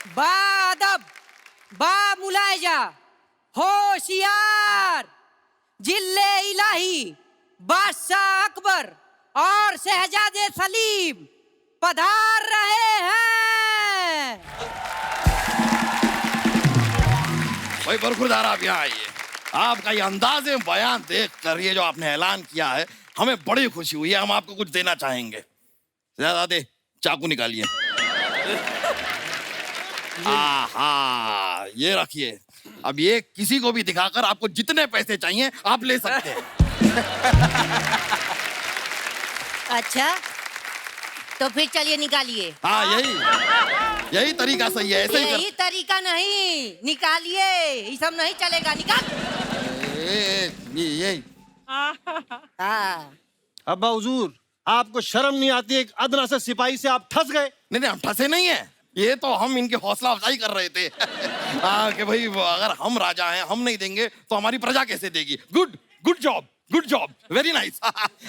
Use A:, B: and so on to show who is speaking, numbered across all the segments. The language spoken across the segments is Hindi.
A: बादब, बा मुलायजा, होशियार, जिल्ले इलाही, बादशाह अकबर और शहजादे सलीम पधार रहे हैं।
B: भाई बरखुरदार, आप यहाँ आइए। आपका ये अंदाज़े बयान देख कर, ये जो आपने ऐलान किया है, हमें बड़ी खुशी हुई है। हम आपको कुछ देना चाहेंगे। शहजादे, चाकू निकालिए। ये रखिए। अब ये किसी को भी दिखाकर आपको जितने पैसे चाहिए आप ले सकते हैं।
A: अच्छा, तो फिर चलिए निकालिए।
B: हाँ, यही तरीका सही है। ऐसे ही
A: यही तरीका नहीं, निकालिए। ये सब नहीं चलेगा, निकाल।
B: यही।
A: हाँ।
C: अब्बा हुजूर, आपको शर्म नहीं आती? एक अदना से सिपाही से आप ठस गए।
B: नहीं, हम ठसे नहीं है। ये तो हम इनकी हौसला अफजाई कर रहे थे। कि भाई अगर हम राजा हैं, हम नहीं देंगे तो हमारी प्रजा कैसे देगी। Good job, very nice.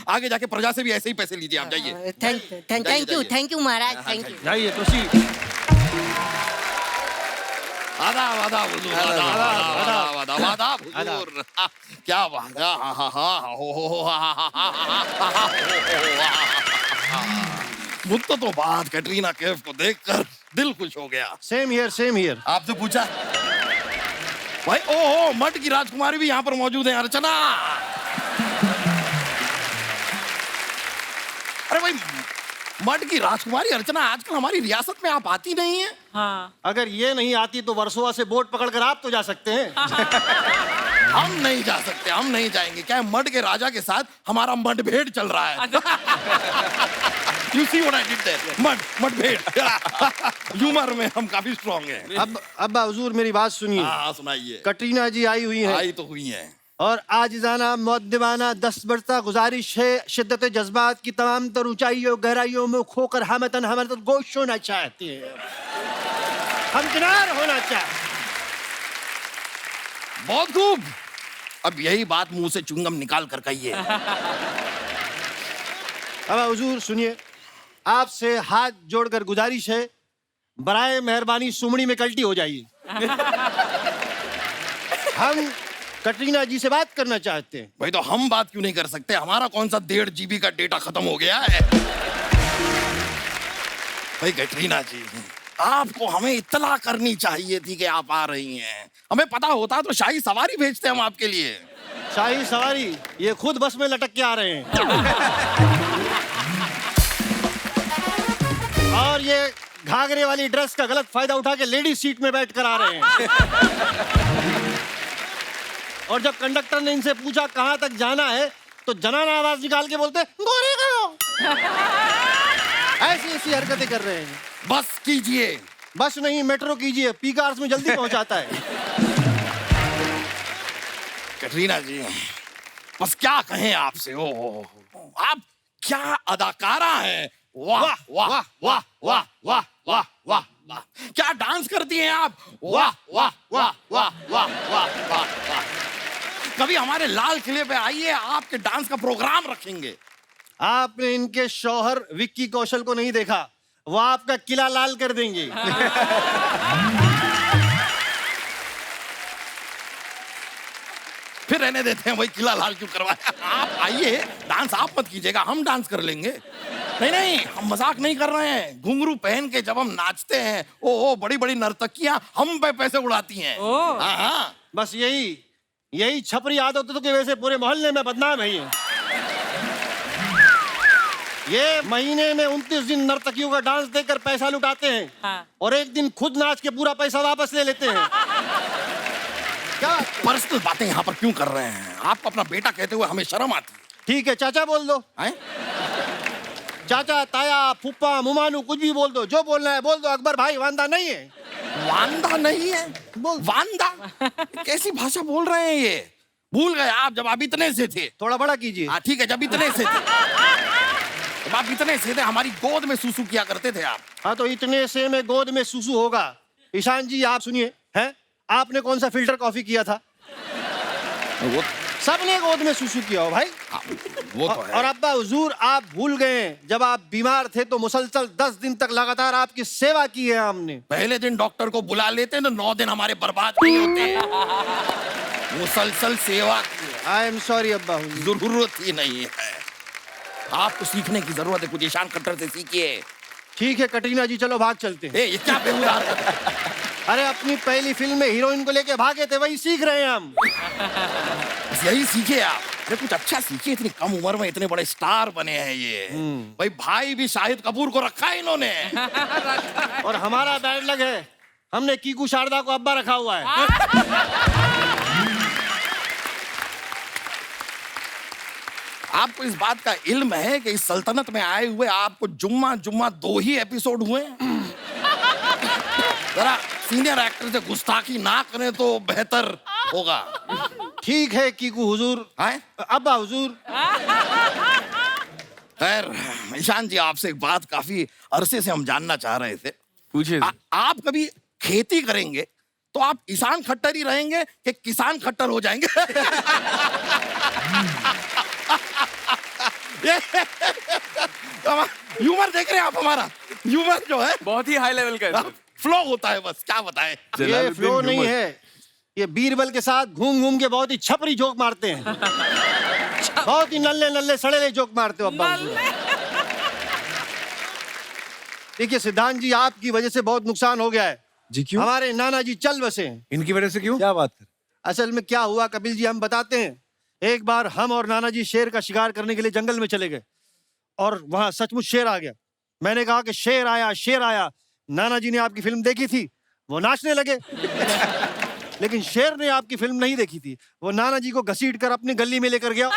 B: आगे जाके प्रजा से भी ऐसे ही पैसे लीजिए आप। जाइए।
A: Thank you Maharaj, thank you.
C: जाइए, प्रोसीड।
B: आदाब हुजूर, आदाब हुजूर। क्या बात है। मुझको तो बात कैटरीना कैफ को देखकर दिल खुश हो गया।
C: Same here.
B: आपसे पूछा भाई? ओहो, मठ की राजकुमारी भी यहाँ पर मौजूद है। अर्चना, अरे भाई, मठ की राजकुमारी अर्चना आजकल हमारी रियासत में आप आती नहीं है।
A: हाँ।
C: अगर ये नहीं आती तो वर्सोवा से बोट पकड़कर आप तो जा सकते हैं।
B: हम नहीं जा सकते, हम नहीं जाएंगे। क्या है, मठ के राजा के साथ हमारा मतभेद चल रहा है। You see what I did there? मतभेद। ह्यूमर में हम काफी स्ट्रॉन्ग हैं।
C: अब अब्बा हुजूर, मेरी बात सुनिए।
B: हाँ, सुनाइए।
C: कटरीना जी आई हुई हैं।
B: आई तो हुई हैं।
C: और आजिज़ाना मुअद्दिबाना दस्तबरता गुजारिश है, शिद्दत जज्बात की तमाम तर ऊंचाइयों गहराइयों में खोकर हमतन गोश होना चाहती है, हमकिनार होना चाहती।
B: बहुत खूब। अब यही बात मुंह से चुंगम निकाल कर कहिए।
C: अब हुजूर सुनिए, आपसे हाथ जोड़कर गुजारिश है, बराए मेहरबानी सुमड़ी में कल्टी हो जाइए। हम कटरीना जी से बात करना चाहते हैं।
B: भाई, तो हम बात क्यों नहीं कर सकते? हमारा कौन सा 1.5 GB का डेटा खत्म हो गया है? भाई कैटरीना जी, आपको हमें इत्तला करनी चाहिए थी कि आप आ रही हैं। हमें पता होता तो शाही सवारी भेजते हम आपके लिए।
C: शाही सवारी? ये खुद बस में लटक के आ रहे हैं। और ये घाघरे वाली ड्रेस का गलत फायदा उठा के लेडी सीट में बैठ कर आ रहे हैं। और जब कंडक्टर ने इनसे पूछा कहां तक जाना है, तो जनाना आवाज निकाल के बोलते गोरे करो। ऐसी हरकतें कर रहे हैं।
B: बस कीजिए।
C: बस नहीं, मेट्रो कीजिए, पीक आवर्स में जल्दी पहुंचाता है।
B: कैटरीना जी, बस क्या कहें आपसे। ओ, आप क्या अदाकारा हैं। वाह वाह वाह वाह वाह वाह वाह वाह वाह, क्या डांस करती हैं आप। वाह वाह वाह वाह वाह वाह वाह वाह। कभी हमारे लाल किले पे आइए, आपके डांस का प्रोग्राम रखेंगे।
C: आपने इनके शौहर विक्की कौशल को नहीं देखा, वो आपका किला लाल कर देंगे।
B: फिर रहने देते हैं, वही किला लाल क्यों करवाया। आप आइए, डांस आप मत कीजिएगा, हम डांस कर लेंगे। नहीं, हम मजाक नहीं कर रहे हैं। घुंघरू पहन के जब हम नाचते हैं, ओ बड़ी बड़ी नर्तकियां हम पे पैसे उड़ाती हैं। हाँ,
C: बस यही छपरी आदतों की वजह से पूरे मोहल्ले में बदनाम है ये महीने में 29 दिन नर्तकियों का डांस देकर पैसा लुटाते हैं।
A: हाँ।
C: और एक दिन खुद नाच के पूरा पैसा वापस ले लेते हैं।
B: क्या पर्सनल बातें यहाँ पर क्यों कर रहे हैं? आपको अपना बेटा कहते हुए हमें शर्म आती है।
C: ठीक है, चाचा बोल दो। चाचा, ताया, फूफा, मुमानू, कुछ भी बोल दो, जो बोलना है बोल दो। अकबर भाई वांदा नहीं है।
B: वांदा नहीं है? वांदा कैसी भाषा बोल रहे हैं ये? भूल गए आप जब आप इतने से थे।
C: थोड़ा बड़ा कीजिए।
B: हाँ ठीक है, जब इतने से थे, जब आप इतने से थे, हमारी गोद में सूसू किया करते थे आप।
C: हाँ तो इतने से में गोद में सूसू होगा। ईशान जी आप सुनिए, हैं आपने कौन सा फिल्टर कॉफी किया था?
B: वो
C: सबने गोद में सूसू किया हो भाई।
B: वो तो है।
C: और अब्बा हुजूर आप भूल गए, जब आप बीमार थे तो मुसलसल 10 दिन तक लगातार आपकी सेवा की है हमने।
B: पहले दिन डॉक्टर को बुला लेते तो 9 दिन हमारे बर्बाद नहीं होते। मुसलसल सेवा की है।
C: आई एम सॉरी अब्बा हुजूर।
B: जरूरत ही नहीं है, आपको सीखने की जरूरत है, कुछ ईशान खट्टर से सीखिए।
C: ठीक है कटरीना जी, चलो भाग चलते हैं।
B: ये क्या बेहुदा हरकत है?
C: अरे अपनी पहली फिल्म में हीरोइन को लेके भागे थे, वही सीख रहे हैं हम।
B: बस यही सीखे आप। अरे कुछ अच्छा सीखिए, इतनी कम उम्र में इतने बड़े स्टार बने हैं ये। भाई भाई भी शाहिद कपूर को रखा है इन्होंने।
C: और हमारा बैड लग है, हमने कीकू शारदा को अब्बा रखा हुआ है।
B: आपको इस बात का इल्म है कि इस सल्तनत में आए हुए आपको जुम्मा जुम्मा 2 ही एपिसोड हुए हैं? जरा सीनियर एक्टर से गुस्ताखी ना करें तो बेहतर होगा।
C: ठीक है कीकू हुजूर,
B: हैं?
C: अब्बा हुजूर।
B: खैर ईशान जी, आपसे एक बात काफी अरसे से हम जानना चाह रहे थे।
D: पूछिए।
B: आप कभी खेती करेंगे तो आप ईशान खट्टर ही रहेंगे कि किसान खट्टर हो जाएंगे? ह्यूमर देख रहे हैं आप? हमारा ह्यूमर जो है
D: बहुत ही हाई लेवल का है सर।
B: फ्लो होता है, बस क्या बताएं।
C: ये
D: जलालुद्दीन
C: फ्लो नहीं
D: हुमर।
C: है, ये बीरबल के साथ घूम घूम के बहुत ही छपरी जोक मारते हैं। बहुत ही नल्ले नल्ले सड़ेले जोक मारते हो अब्बा हुजूर। देखिए सिद्धांत जी, आपकी वजह से बहुत नुकसान हो गया है।
D: जी क्यों?
C: हमारे नाना जी चल बसे हैं।
D: इनकी वजह से क्यों? क्या बात कर?
C: असल में क्या हुआ कपिल जी, हम बताते हैं। एक बार हम और नाना जी शेर का शिकार करने के लिए जंगल में चले गए और वहां सचमुच शेर आ गया। मैंने कहा कि शेर आया शेर आया। नाना जी ने आपकी फिल्म देखी थी, वो नाचने लगे। लेकिन शेर ने आपकी फिल्म नहीं देखी थी, वो नाना जी को घसीट कर अपनी गली में लेकर गया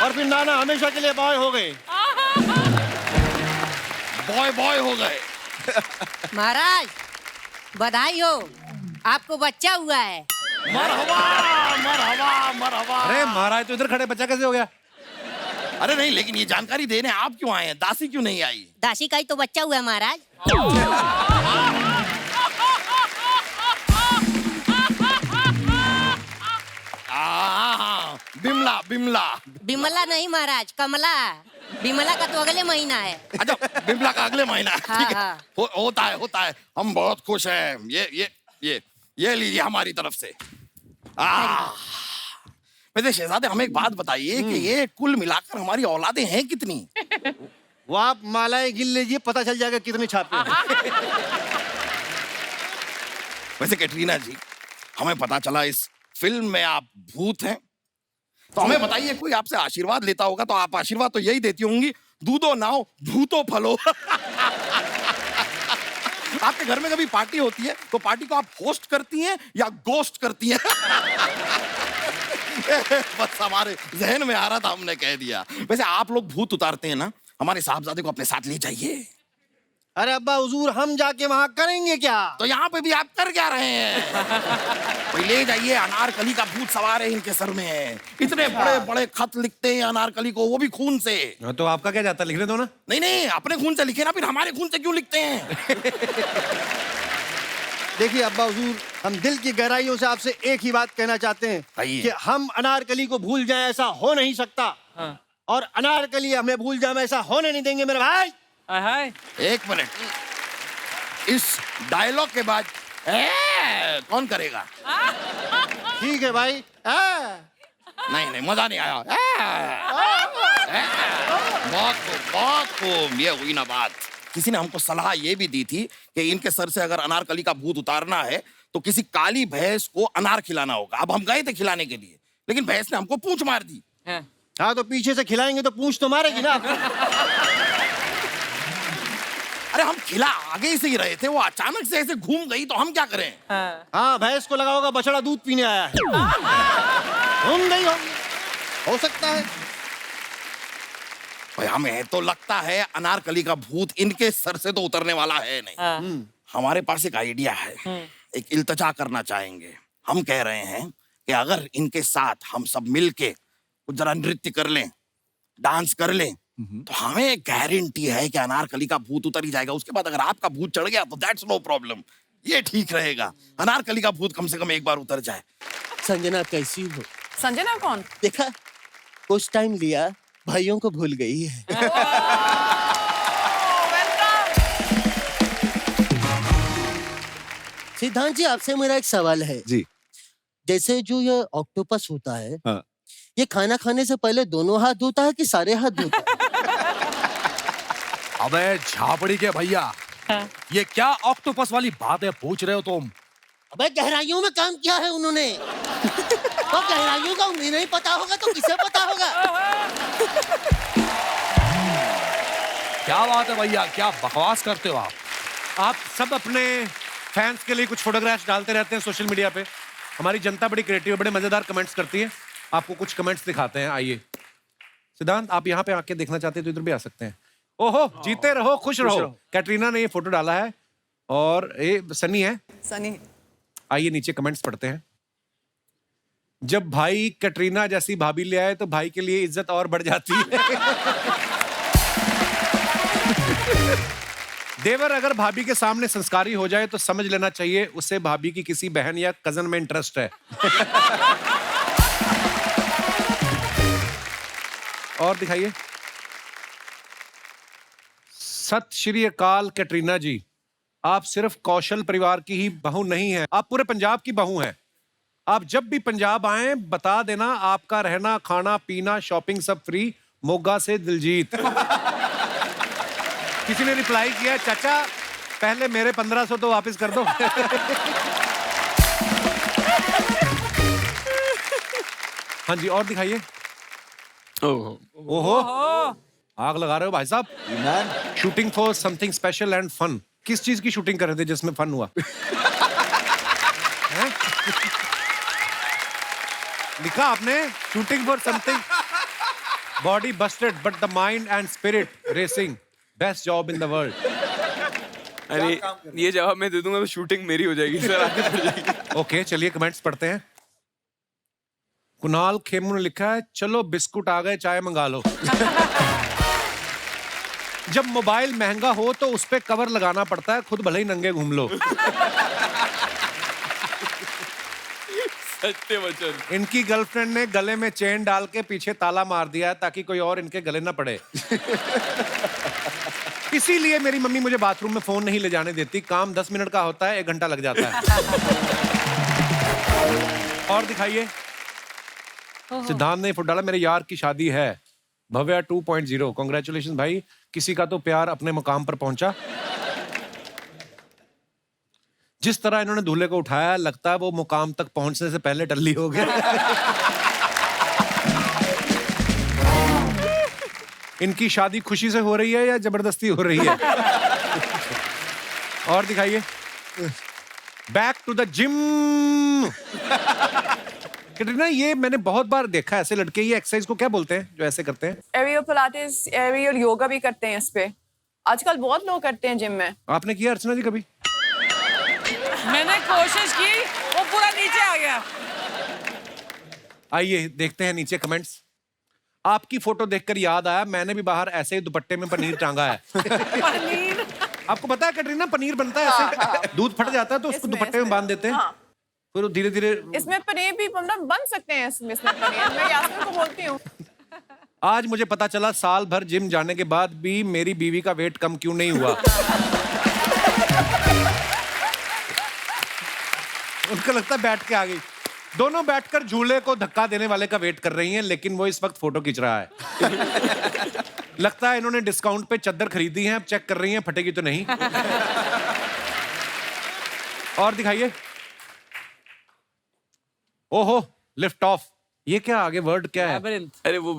C: और फिर नाना हमेशा के लिए बॉय हो गए।
B: बॉय बॉय हो गए।
A: महाराज बधाई हो, आपको बच्चा हुआ है।
B: मरहबा मरहबा मरहबा।
D: अरे महाराज तो इधर खड़े, बच्चा कैसे हो गया?
B: अरे नहीं, लेकिन ये जानकारी देने आप क्यों आए हैं? दासी क्यों नहीं आई?
A: दासी का ही तो बच्चा हुआ है महाराज।
B: बिमला बिमला।
A: बिमला नहीं महाराज, कमला। बिमला का तो अगले महीना है।
B: अच्छा, बिमला का अगले महीना है।
A: हाँ,
B: ठीक है।
A: हाँ।
B: होता है होता है, हम बहुत खुश हैं। ये लीजिए हमारी तरफ से। वैसे शहजादे, हमें एक बात बताइए कि ये कुल मिलाकर हमारी औलादें हैं कितनी?
C: वो आप मालाएं गिन लीजिए, पता चल जाएगा कितने छापे हैं।
B: वैसे कैटरीना जी, हमें पता चला इस फिल्म में आप भूत हैं, तो हमें बताइए, कोई आपसे आशीर्वाद लेता होगा तो आप आशीर्वाद तो यही देती होंगी, दूधो नाओ भूतो फलो। आपके घर में कभी पार्टी होती है तो पार्टी को आप होस्ट करती हैं या गोस्ट करती हैं? बस हमारे जहन में आ रहा था, हमने कह दिया। वैसे आप लोग भूत उतारते हैं ना, हमारे साहबजादे को अपने साथ ले जाइए।
C: अरे अब्बा हुजूर, हम जाके वहां करेंगे क्या?
B: तो यहाँ पे भी आप कर क्या रहे हैं? भाई ले जाइए, अनारकली का भूत सवार है इनके सर में। इतने बड़े बड़े खत लिखते हैं अनारकली को, वो भी खून से।
D: तो आपका क्या जाता, लिखने दो ना।
B: नहीं नहीं, अपने खून से लिखे ना, फिर हमारे खून से क्यों लिखते हैं?
C: देखिए अब्बा हुजूर, हम दिल की गहराइयों से आपसे एक ही बात कहना चाहते हैं
B: कहिए।
C: कि हम अनारकली को भूल जाएं, ऐसा हो नहीं सकता। और अनारकली हमें भूल जाए, ऐसा होने नहीं देंगे मेरे भाई।
B: एक मिनट, इस डायलॉग के बाद कौन करेगा?
C: ठीक है भाई।
B: नहीं नहीं, मजा नहीं आया। बहुत खूब बहुत खूब, ये हुई ना बात। किसी ने हमको सलाह ये भी दी थी कि इनके सर से अगर अनारकली का भूत उतारना है तो किसी काली भैंस को अनार खिलाना होगा। अब हम गए थे खिलाने के लिए, लेकिन भैंस ने हमको पूंछ मार दी।
C: हाँ तो पीछे से खिलाएंगे तो पूंछ तो मारेगी ना।
B: अरे हम खिला आगे से ही रहे थे, वो अचानक से ऐसे घूम गई तो हम क्या करें?
C: हाँ, भैंस को लगा होगा बछड़ा दूध पीने आया है। घूम गई होगी, हो सकता है।
B: भाई हमें तो लगता है अनारकली का भूत इनके सर से तो उतरने वाला है नहीं। हमारे पास एक आइडिया है, एक इल्तजा करना चाहेंगे। हम कह रहे हैं कि अगर इनके साथ हम सब मिलके कुछ जरा नृत्य कर लें, डांस कर लें, तो हमें गारंटी है कि अनारकली का भूत उतर ही जाएगा। उसके बाद अगर आपका भूत चढ़ गया तो दैट्स नो प्रॉब्लम, ये ठीक रहेगा। अनारकली का भूत कम से कम एक बार उतर जाए।
C: संजना कैसी हो?
E: संजना कौन?
C: देखा कुछ टाइम लिया, भाइयों को भूल गई है। सिद्धांत जी, आपसे मेरा एक सवाल है
D: जी।
C: जैसे जो ये ऑक्टोपस होता है,
D: हाँ।
C: ये खाना खाने से पहले दोनों हाथ धोता है कि सारे हाथ धोता है?
B: अबे झापड़ी के भैया, ये क्या ऑक्टोपस वाली बातें पूछ रहे हो तुम?
C: अबे गहराइयों में काम किया है उन्होंने। तो गहराइयों का उन्हें नहीं पता होगा तो किसे पता होगा?
B: क्या बात है भैया, क्या बकवास करते हो आप?
D: आप सब अपने फैंस के लिए कुछ फोटोग्राफ्स डालते रहते हैं सोशल मीडिया पे। हमारी जनता बड़ी क्रिएटिव है, बड़े मजेदार कमेंट्स करती है। आपको कुछ कमेंट्स दिखाते हैं, आइए। सिद्धांत, आप यहाँ पे आके देखना चाहते हैं तो इधर भी आ सकते हैं। ओहो, जीते रहो, खुश रहो। कैटरीना ने ये फोटो डाला है और ये सनी है।
E: सनी।
D: आइए नीचे कमेंट्स पढ़ते हैं। जब भाई कैटरीना जैसी भाभी ले आए तो भाई के लिए इज्जत और बढ़ जाती है। देवर अगर भाभी के सामने संस्कारी हो जाए तो समझ लेना चाहिए उसे भाभी की किसी बहन या कजन में इंटरेस्ट है। और दिखाइए। सत श्री अकाल कैटरीना जी, आप सिर्फ कौशल परिवार की ही बहू नहीं है, आप पूरे पंजाब की बहू हैं। आप जब भी पंजाब आए बता देना, आपका रहना खाना पीना शॉपिंग सब फ्री, मोगा से दिलजीत। किसी ने रिप्लाई किया, चाचा पहले मेरे 1500 तो वापस कर दो। हाँ जी, और दिखाइए। ओहो, आग लगा रहे हो भाई साहब। Shooting for something special and fun. किस चीज की शूटिंग कर रहे थे जिसमें फन हुआ? लिखा आपने, shooting for something, body Busted but the mind and spirit racing, best job in the world.
F: अरे ये जवाब मैं दे दूंगा तो शूटिंग मेरी हो जाएगी सर, आगे बढ़ जाएगी।
D: ओके, चलिए कमेंट्स पढ़ते हैं। कुणाल खेमू ने लिखा है, चलो बिस्कुट आ गए, चाय मंगा लो। जब मोबाइल महंगा हो तो उस पे कवर लगाना पड़ता है, खुद भले ही नंगे घूम लो।
F: सत्य वचन।
D: इनकी गर्लफ्रेंड ने गले में चेन डाल के पीछे ताला मार दिया है ताकि कोई और इनके गले ना पड़े। इसीलिए मेरी मम्मी मुझे बाथरूम में फोन नहीं ले जाने देती। काम 10 मिनट का होता है, 1 घंटा लग जाता है। और दिखाइए। सिद्धांत ने फोटो डाला, मेरे यार की शादी है, भव्या 2.0। कांग्रेचुलेशन भाई, किसी का तो प्यार अपने मुकाम पर पहुंचा। जिस तरह इन्होंने दूल्हे को उठाया, लगता है वो मुकाम तक पहुंचने से पहले टल्ली हो गए। इनकी शादी खुशी से हो रही है या जबरदस्ती हो रही है? और दिखाइए। Back to the gym. Katrina, ये मैंने बहुत बार देखा है ऐसे लड़के, ये एक्सरसाइज को क्या बोलते हैं जो ऐसे करते हैं?
E: एरियल पिलाटेस, एरियल योगा भी करते हैं इस पे। आजकल बहुत लोग करते हैं जिम में।
D: आपने किया अर्चना जी कभी?
A: मैंने कोशिश की, वो पूरा नीचे आ गया।
D: आइए देखते हैं नीचे कमेंट्स। आपकी फोटो देखकर याद आया, मैंने भी बाहर ऐसे ही दुपट्टे में पनीर टांगा है।
A: पनीर।
D: आपको पता है कैटरीना, पनीर बनता है ऐसे, दूध फट जाता है तो उसको दुपट्टे में बांध देते हैं।
E: हाँ।
D: फिर धीरे धीरे।
E: इसमें पनीर भी मतलब बन सकते हैं। इसमें पनीर मैं यास्मीन को बोलती हूँ।
D: आज मुझे पता चला साल भर जिम जाने के बाद भी मेरी बीवी का वेट कम क्यों नहीं हुआ। उनको लगता है बैठ के आ गई। दोनों बैठकर झूले को धक्का देने वाले का वेट कर रही हैं, लेकिन वो इस वक्त फोटो खींच रहा है। लगता है इन्होंने डिस्काउंट पे चादर खरीदी है, अब चेक कर रही हैं फटेगी तो नहीं। और दिखाइए। ओहो, लिफ्ट ऑफ। ये क्या आगे वर्ड क्या है?
F: अरे वो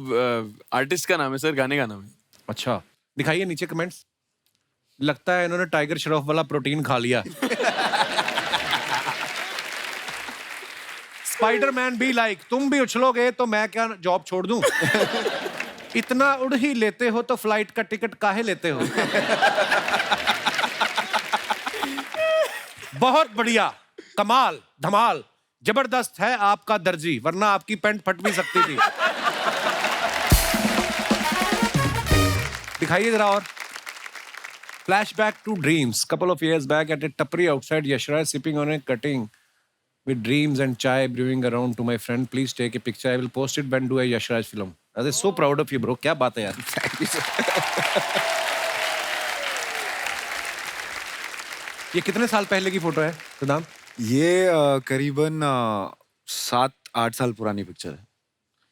F: आर्टिस्ट का नाम है सर, गाने का नाम है।
D: अच्छा, दिखाइए नीचे कमेंट्स। लगता है इन्होंने टाइगर श्रॉफ वाला प्रोटीन खा लिया। स्पाइडरमैन भी लाइक, तुम भी उछलोगे तो मैं क्या जॉब छोड़ दूं? इतना उड़ ही लेते हो तो फ्लाइट का टिकट काहे लेते हो? बहुत बढ़िया, कमाल, धमाल, जबरदस्त है आपका दर्जी, वरना आपकी पैंट फट भी सकती थी। दिखाइए जरा और। Flashback to dreams. Couple of years back at a tapri outside Yash Raj sipping on a cutting with dreams and chai brewing around to my friend. Please take a picture. I will post it when do a Yashraj film. अरे so proud of you bro, क्या बात है यार।
F: Thank you sir.
D: ये कितने साल पहले की फोटो है सिद्धांत?
G: ये करीबन 7-8 साल पुरानी पिक्चर है।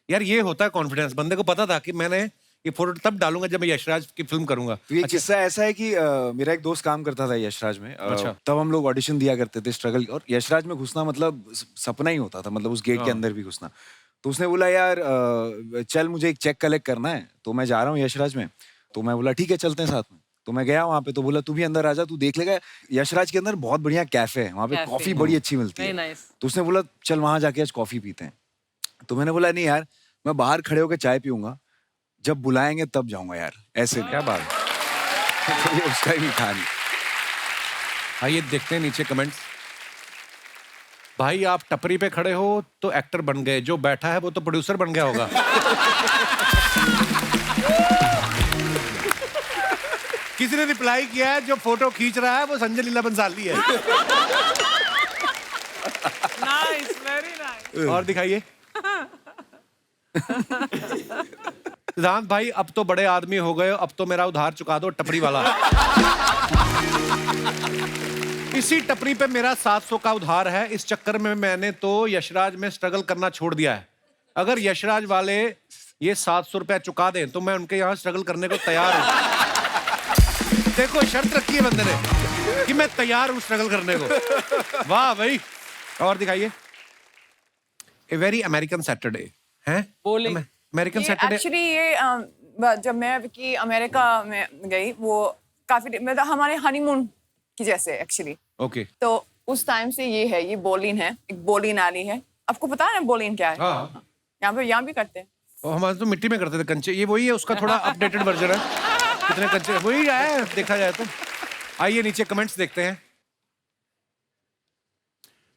D: यार ये होता है कॉन्फिडेंस, बंदे को पता था कि मैंने ये फोटो तब डालूंगा जब मैं यशराज की फिल्म करूंगा।
G: तो ये किस्सा ऐसा है कि मेरा एक दोस्त काम करता था यशराज में।
D: अच्छा।
G: तब हम लोग ऑडिशन दिया करते थे, स्ट्रगल, और यशराज में घुसना मतलब सपना ही होता था, मतलब उस गेट के अंदर भी घुसना। तो उसने बोला यार चल मुझे एक चेक कलेक्ट करना है, तो मैं जा रहा हूँ यशराज में। तो मैं बोला ठीक है चलते हैं साथ में। तो मैं गया वहाँ पे, तो बोला तू भी अंदर आ जा, तू देख लेगा यशराज के अंदर बहुत बढ़िया कैफे है, वहाँ पे
A: कैफे।
G: कॉफी बड़ी अच्छी मिलती
A: Very
G: है।
A: nice.
G: तो उसने बोला चल वहाँ जाके आज कॉफी पीते हैं। तो मैंने बोला नहीं यार, मैं बाहर खड़े होकर चाय पीऊंगा, जब बुलाएंगे तब जाऊंगा यार, ऐसे
D: क्या बात है।
G: तो ये उसका ही था नहीं।
D: आइए देखते हैं नीचे कमेंट्स। भाई आप टपरी पे खड़े हो तो एक्टर बन गए, जो बैठा है वो तो प्रोड्यूसर बन गया होगा। किसी ने रिप्लाई किया है जो फोटो खींच रहा है वो संजय लीला बंसाली है।
A: Nice, very nice.
D: और दिखाइए। सिद्धांत भाई अब तो बड़े आदमी हो गए, अब तो मेरा उधार चुका दो टपरी वाला। इसी टपरी पे मेरा 700 का उधार है, इस चक्कर में मैंने तो यशराज में स्ट्रगल करना छोड़ दिया है। अगर यशराज वाले ये 700 रुपया चुका दें तो मैं उनके यहाँ स्ट्रगल करने को तैयार हूं। देखो शर्त रखी है बंदे ने कि मैं तैयार हूं स्ट्रगल करने को। वाह भाई। और दिखाइए। ए वेरी अमेरिकन सैटरडे है।
A: Bowling.
D: American Saturday.
E: एक्चुअली ये जब मैं विकी अमेरिका में गई, वो काफी मतलब हमारे हनीमून की जैसे एक्चुअली।
D: ओके।
E: तो उस टाइम से ये है, ये बोलिन है, एक बोलिन आली है। आपको पता है बोलिन क्या है?
D: हाँ।
E: यहाँ भी करते हैं।
D: और हमारे तो मिट्टी में करते थे कंचे, ये वही है, उसका थोड़ा अपडेटेड वर्जन है। कितने कंचे वही है देखा जाए तो। आइए नीचे कमेंट्स देखते हैं।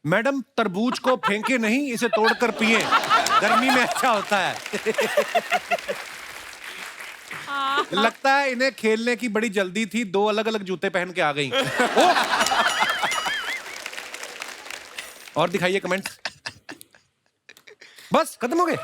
D: मैडम तरबूज को फेंके नहीं, इसे तोड़कर पिए, गर्मी में अच्छा होता है। लगता है इन्हें खेलने की बड़ी जल्दी थी, 2 अलग अलग जूते पहन के आ गई। और दिखाइए कमेंट्स। बस खत्म हो गए।